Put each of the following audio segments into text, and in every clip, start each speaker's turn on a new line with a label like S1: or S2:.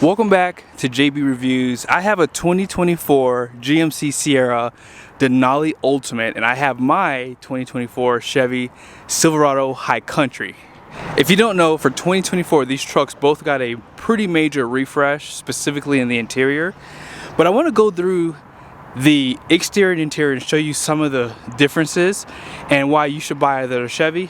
S1: Welcome back to JB Reviews. I have a 2024 GMC Sierra Denali Ultimate, and I have my 2024 Chevy Silverado High Country. If you don't know, for 2024 these trucks both got a pretty major refresh, specifically in the interior. But I want to go through the exterior and interior and show you some of the differences and why you should buy either the Chevy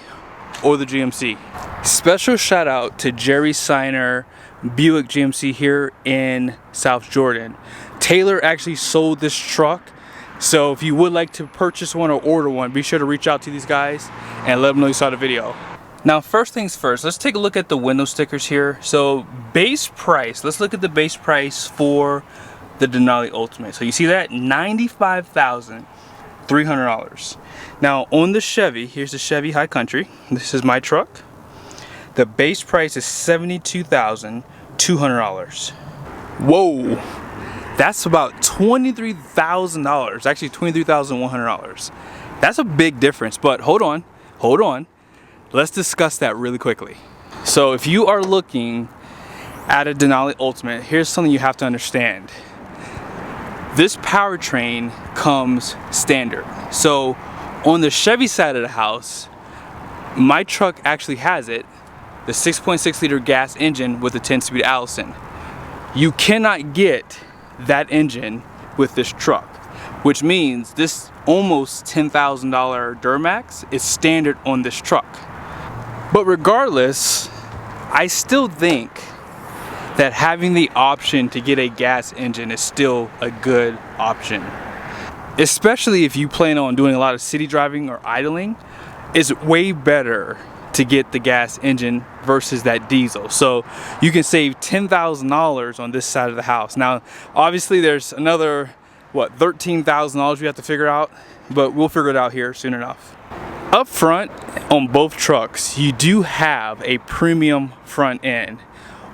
S1: or the GMC. Special shout out to Jerry Seiner, Buick GMC here in South Jordan. Taylor actually sold this truck, so if you would like to purchase one or order one, be sure to reach out to these guys and let them know you saw the video. Now, first things first, let's take a look at the window stickers here. So base price, let's look at the base price for the Denali Ultimate. So you see that, $95,300. Now on the Chevy, here's the Chevy High Country. This is my truck. The base price is $72,200. Whoa, that's about $23,000. Actually, $23,100. That's a big difference. But hold on. Let's discuss that really quickly. So if you are looking at a Denali Ultimate, here's something you have to understand. This powertrain comes standard. So on the Chevy side of the house, my truck actually has it, the 6.6 liter gas engine with a 10-speed Allison. You cannot get that engine with this truck, which means this almost $10,000 Duramax is standard on this truck. But regardless, I still think that having the option to get a gas engine is still a good option. Especially if you plan on doing a lot of city driving or idling, it's way better to get the gas engine versus that diesel. So you can save $10,000 on this side of the house. Now, obviously there's another, $13,000 we have to figure out, but we'll figure it out here soon enough. Up front on both trucks, you do have a premium front end.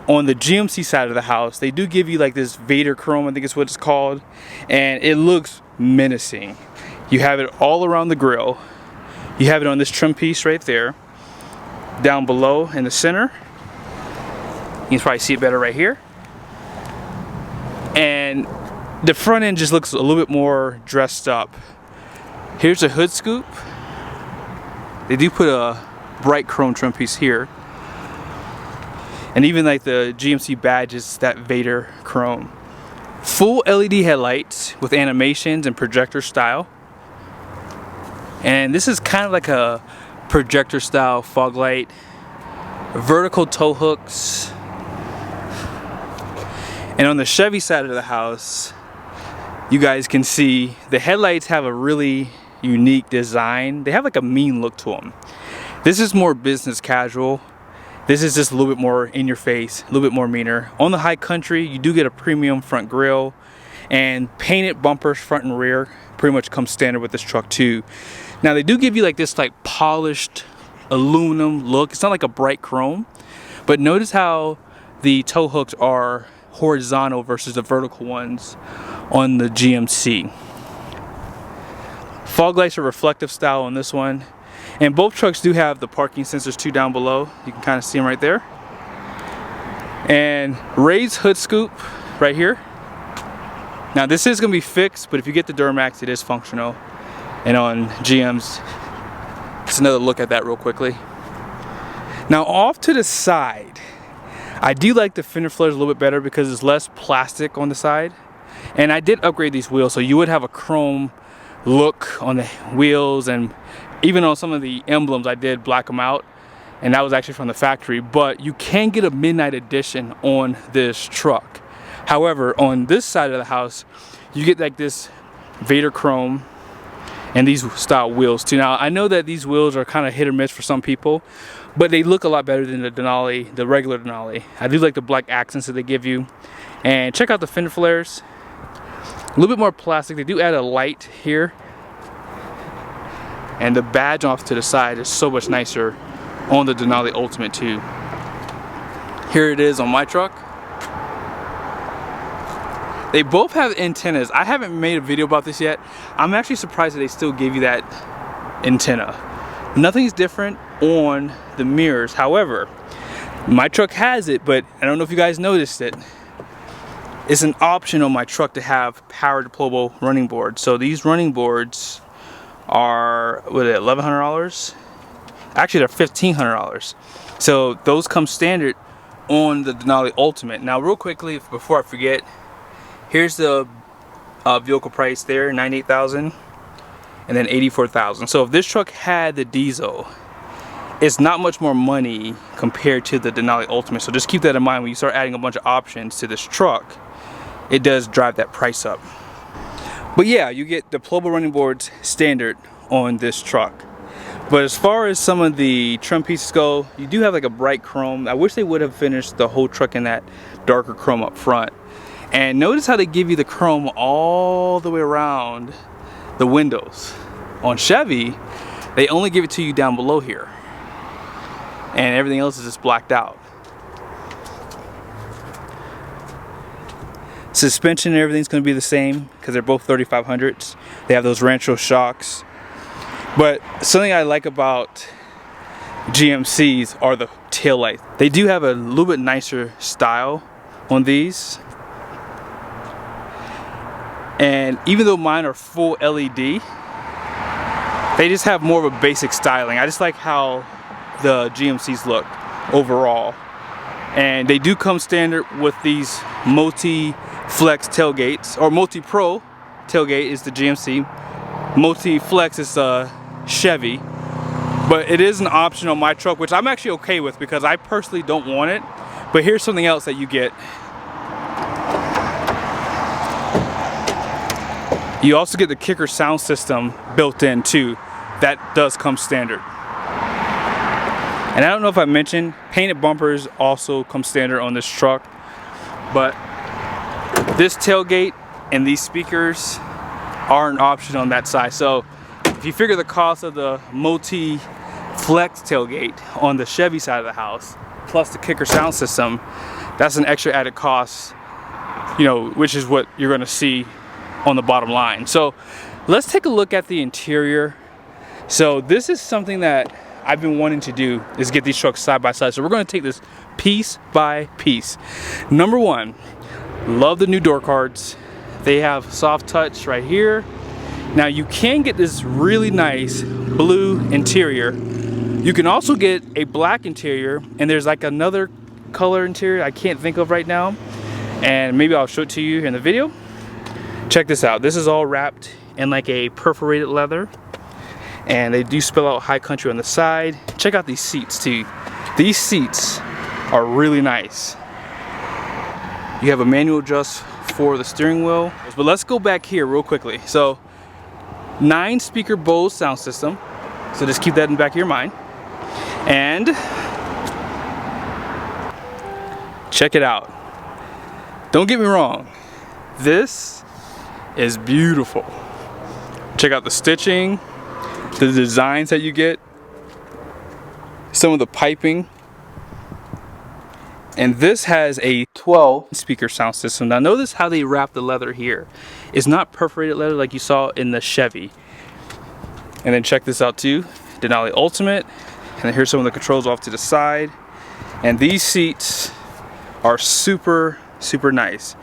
S1: On the GMC side of the house, they do give you like this Vader chrome, I think is what it's called, and it looks menacing. You have it all around the grille. You have it on this trim piece right there. Down below in the center, you can probably see it better right here. And the front end just looks a little bit more dressed up. Here's a hood scoop. They do put a bright chrome trim piece here. And even like the GMC badge is that Vader chrome. Full LED headlights with animations and projector style. And this is kind of like a projector style fog light. Vertical tow hooks. And on the Chevy side of the house, you guys can see the headlights have a really unique design. They have like a mean look to them. This is more business casual. This is just a little bit more in your face, a little bit more meaner. On the High Country, you do get a premium front grille, and painted bumpers front and rear pretty much come standard with this truck too. Now they do give you like this like polished aluminum look. It's not like a bright chrome, but notice how the tow hooks are horizontal versus the vertical ones on the GMC. Fog lights are reflective style on this one. And both trucks do have the parking sensors too down below. You can kind of see them right there. And raised hood scoop right here. Now this is going to be fixed, but if you get the Duramax, it is functional. And on GM's, it's another look at that real quickly. Now off to the side, I do like the fender flares a little bit better because there's less plastic on the side. And I did upgrade these wheels, so you would have a chrome look on the wheels, and even on some of the emblems I did black them out, and that was actually from the factory. But you can get a midnight edition on this truck. However, on this side of the house, you get like this Vader chrome and these style wheels too. Now I know that these wheels are kind of hit or miss for some people, but they look a lot better than the Denali, the regular Denali. I do like the black accents that they give you. And check out the fender flares. A little bit more plastic. They do add a light here. And the badge off to the side is so much nicer on the Denali Ultimate too. Here it is on my truck. They both have antennas. I haven't made a video about this yet. I'm actually surprised that they still give you that antenna. Nothing's different on the mirrors. However, my truck has it, but I don't know if you guys noticed it. it's an option on my truck to have power deployable running boards. So these running boards are, what is it, $1,100? Actually, they're $1,500. So those come standard on the Denali Ultimate. Now, real quickly, before I forget, here's the vehicle price there, $98,000, and then $84,000. So if this truck had the diesel, it's not much more money compared to the Denali Ultimate. So just keep that in mind when you start adding a bunch of options to this truck. It does drive that price up. But yeah, you get deployable running boards standard on this truck. But as far as some of the trim pieces go, you do have like a bright chrome. I wish they would have finished the whole truck in that darker chrome up front. And notice how they give you the chrome all the way around the windows. On Chevy, they only give it to you down below here. And everything else is just blacked out. Suspension and everything's going to be the same because they're both 3500s. They have those Rancho shocks. But something I like about GMCs are the taillights. They do have a little bit nicer style on these. And even though mine are full LED, they just have more of a basic styling. I just like how the GMCs look overall. And they do come standard with these multi-flex tailgates, or multi-pro tailgate is the GMC. Multi-flex is Chevy, but it is an option on my truck, which I'm actually okay with because I personally don't want it. But here's something else that you get. You also get the kicker sound system built in too. That does come standard. And I don't know if I mentioned, painted bumpers also come standard on this truck, but this tailgate and these speakers are an option on that side. So if you figure the cost of the multi-flex tailgate on the Chevy side of the house, plus the kicker sound system, that's an extra added cost, you know, which is what you're gonna see on the bottom line. So let's take a look at the interior. So this is something that I've been wanting to do, is get these trucks side by side. So we're gonna take this piece by piece. Number one, love the new door cards. They have soft touch right here. Now you can get this really nice blue interior. You can also get a black interior, and there's like another color interior I can't think of right now, and maybe I'll show it to you in the video. Check this out. This is all wrapped in like a perforated leather, and they do spell out High Country on the side. Check out these seats too. These seats are really nice. You have a manual adjust for the steering wheel. But let's go back here real quickly. So 9 speaker Bose sound system. So just keep that in the back of your mind. And check it out. Don't get me wrong. This is beautiful. Check out the stitching, the designs that you get, some of the piping. And this has a 12 speaker sound system. Now notice how they wrap the leather here. It's not perforated leather like you saw in the Chevy. And then check this out too, Denali Ultimate. And then here's some of the controls off to the side. And these seats are super, super nice.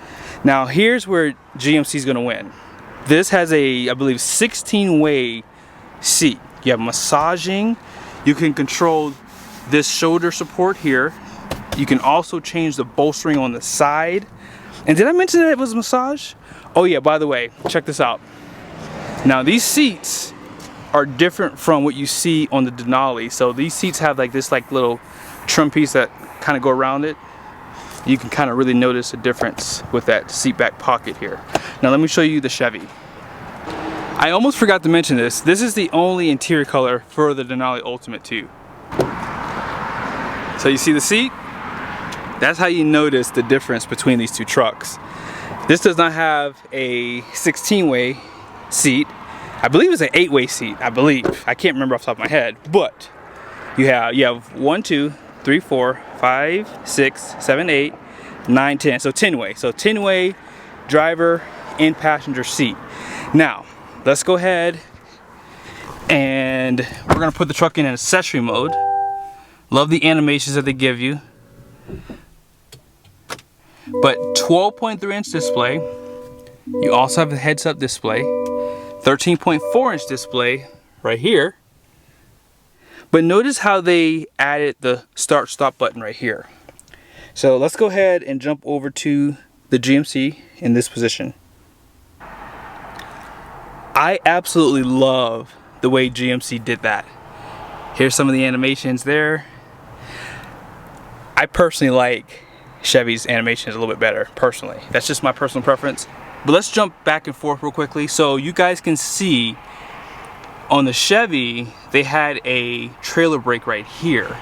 S1: Now here's where GMC is gonna win. This has a, I believe, 16-way seat. You have massaging. You can control this shoulder support here. You can also change the bolstering on the side. And did I mention that it was massage? Oh yeah, by the way, check this out. Now these seats are different from what you see on the Denali. So these seats have like this like little trim piece that kind of go around it. You can kind of really notice a difference with that seat back pocket here. Now let me show you the Chevy. I almost forgot to mention this. This is the only interior color for the Denali Ultimate too. So you see the seat? That's how you notice the difference between these two trucks. This does not have a 16-way seat. I believe it's an 8-way seat, I believe. I can't remember off the top of my head, but you have 1, 2, 3, 4, 5, 6, 7, 8, 9, 10. So 10-way. So 10-way driver and passenger seat. Now, let's go ahead and we're gonna put the truck in accessory mode. Love the animations that they give you. But 12.3 inch display. You also have a heads-up display. 13.4 inch display right here. But notice how they added the start-stop button right here. So let's go ahead and jump over to the GMC in this position. I absolutely love the way GMC did that. Here's some of the animations there. I personally like Chevy's animations a little bit better, personally. That's just my personal preference. But let's jump back and forth real quickly so you guys can see on the Chevy, they had a trailer brake right here.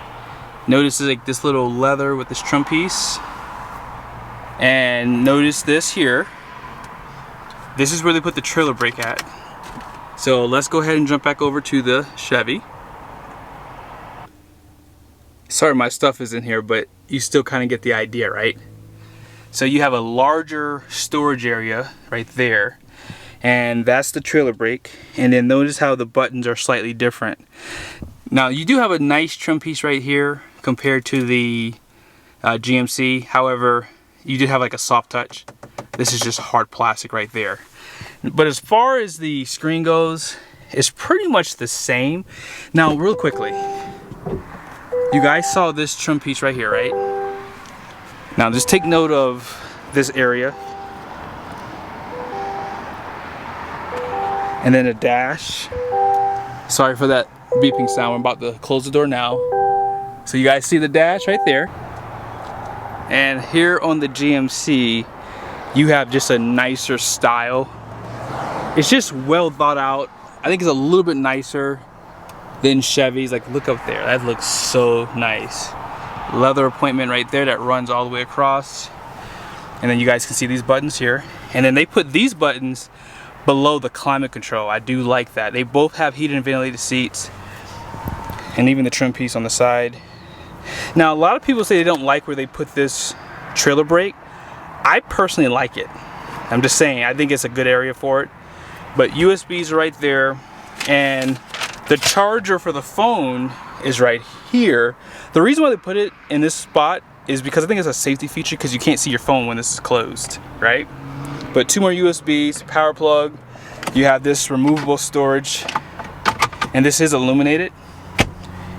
S1: Notice like this little leather with this trim piece. And notice this here. This is where they put the trailer brake at. So let's go ahead and jump back over to the Chevy. Sorry my stuff is in here, but you still kind of get the idea, right? So you have a larger storage area right there, and that's the trailer brake. And then notice how the buttons are slightly different. Now you do have a nice trim piece right here compared to the GMC. However, you do have like a soft touch. This is just hard plastic right there. But as far as the screen goes, it's pretty much the same. Now real quickly, you guys saw this trim piece right here, right? Now just take note of this area. And then a dash. Sorry for that beeping sound. I'm about to close the door now. So you guys see the dash right there. And here on the GMC, you have just a nicer style. It's just well thought out. I think it's a little bit nicer than Chevy's. Like, look up there, that looks so nice. Leather appointment right there that runs all the way across. And then you guys can see these buttons here. And then they put these buttons below the climate control. I do like that. They both have heated and ventilated seats. And even the trim piece on the side. Now, a lot of people say they don't like where they put this trailer brake. I personally like it. I'm just saying, I think it's a good area for it. But USBs are right there. And the charger for the phone is right here. The reason why they put it in this spot is because I think it's a safety feature, because you can't see your phone when this is closed, right? But 2 more USBs, power plug. You have this removable storage, and this is illuminated.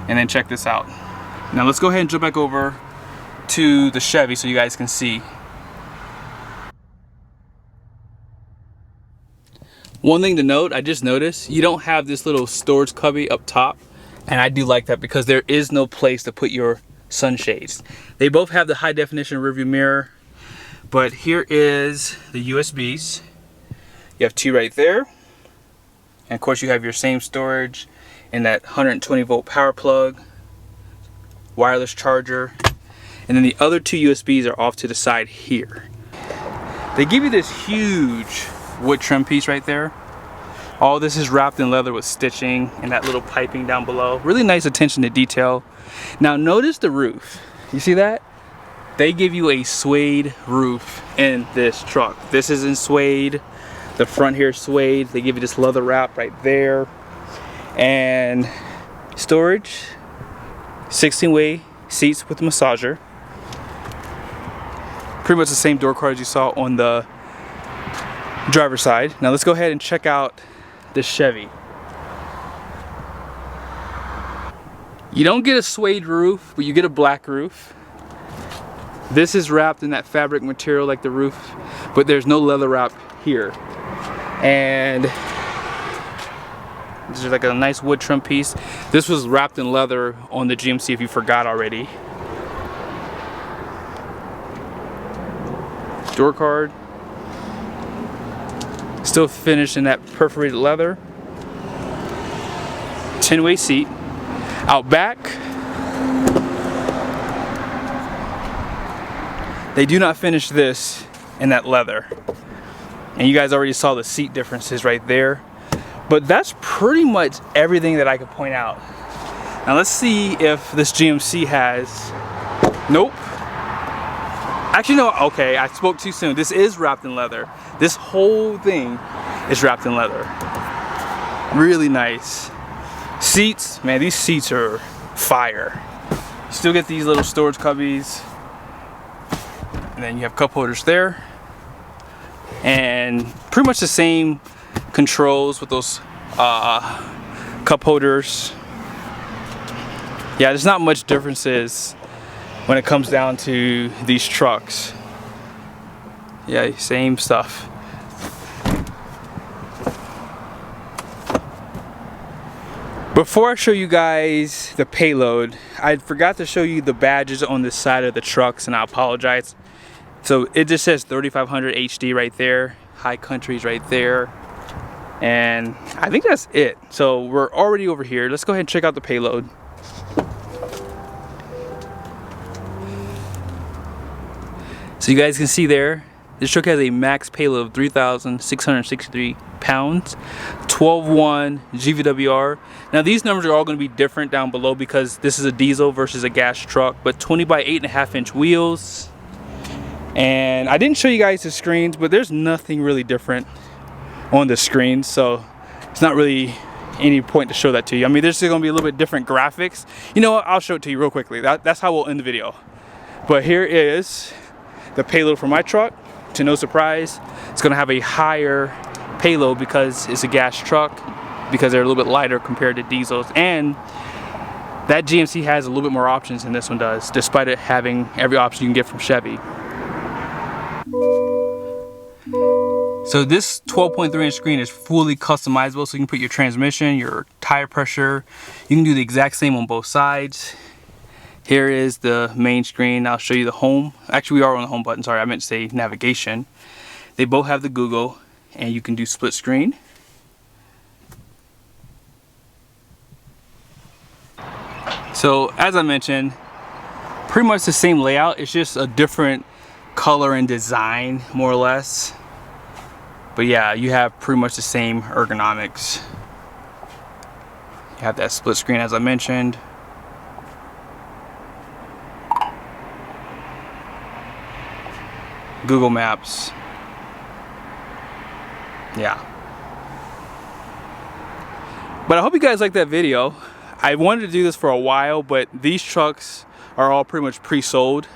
S1: And then check this out. Now let's go ahead and jump back over to the Chevy so you guys can see. One thing to note, I just noticed, you don't have this little storage cubby up top. And I do like that because there is no place to put your sunshades. They both have the high definition rearview mirror. But here is the USBs. You have 2 right there. And of course you have your same storage and that 120 volt power plug, wireless charger. And then the other 2 USBs are off to the side here. They give you this huge wood trim piece right there. All this is wrapped in leather with stitching and that little piping down below. Really nice attention to detail. Now notice the roof. You see that? They give you a suede roof in this truck. This is in suede. The front here is suede. They give you this leather wrap right there. And storage, 16-way seats with massager. Pretty much the same door card as you saw on the driver's side. Now let's go ahead and check out the Chevy. You don't get a suede roof, but you get a black roof. This is wrapped in that fabric material like the roof, but there's no leather wrap here. And this is like a nice wood trim piece. This was wrapped in leather on the GMC if you forgot already. Door card. Still finished in that perforated leather. 10-way seat. Out back, they do not finish this in that leather. And you guys already saw the seat differences right there. But that's pretty much everything that I could point out. Now let's see if this GMC has, nope. Actually no, okay, I spoke too soon. This is wrapped in leather. This whole thing is wrapped in leather. Really nice. Seats, man, these seats are fire. You still get these little storage cubbies. And then you have cup holders there. And pretty much the same controls with those cup holders. Yeah, there's not much differences when it comes down to these trucks. Yeah, same stuff. Before I show you guys the Payload, I forgot to show you the badges on the side of the trucks, and I apologize. So it just says 3500 HD right there, High Country's right there, and I think that's it. So we're already over here. Let's go ahead and check out the Payload. So you guys can see there, this truck has a max payload of 3,663 pounds, 12.1 GVWR. Now these numbers are all going to be different down below because this is a diesel versus a gas truck, but 20 by 8.5 inch wheels. And I didn't show you guys the screens, but there's nothing really different on the screens, so it's not really any point to show that to you. I mean, there's still going to be a little bit different graphics. You know what? I'll show it to you real quickly. That's how we'll end the video. But here is the Payload for my truck. To no surprise, it's going to have a higher payload because it's a gas truck, because they're a little bit lighter compared to diesels, and that GMC has a little bit more options than this one does, despite it having every option you can get from Chevy. So this 12.3 inch screen is fully customizable, so you can put your transmission, your tire pressure, you can do the exact same on both sides. Here is the main screen. I'll show you the home. Actually, we are on the home button, sorry, I meant to say navigation. They both have the Google, and you can do split screen. So as I mentioned, pretty much the same layout, it's just a different color and design, more or less. But yeah, you have pretty much the same ergonomics. You have that split screen as I mentioned. Google Maps. Yeah. But I hope you guys liked that video. I wanted to do this for a while, but these trucks are all pretty much pre-sold.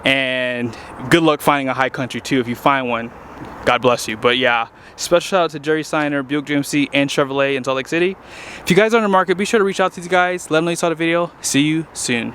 S1: And good luck finding a High Country too. If you find one, God bless you. But yeah, special shout out to Jerry Seiner, Buick GMC, and Chevrolet in Salt Lake City. If you guys are on the market, be sure to reach out to these guys. Let them know you saw the video. See you soon.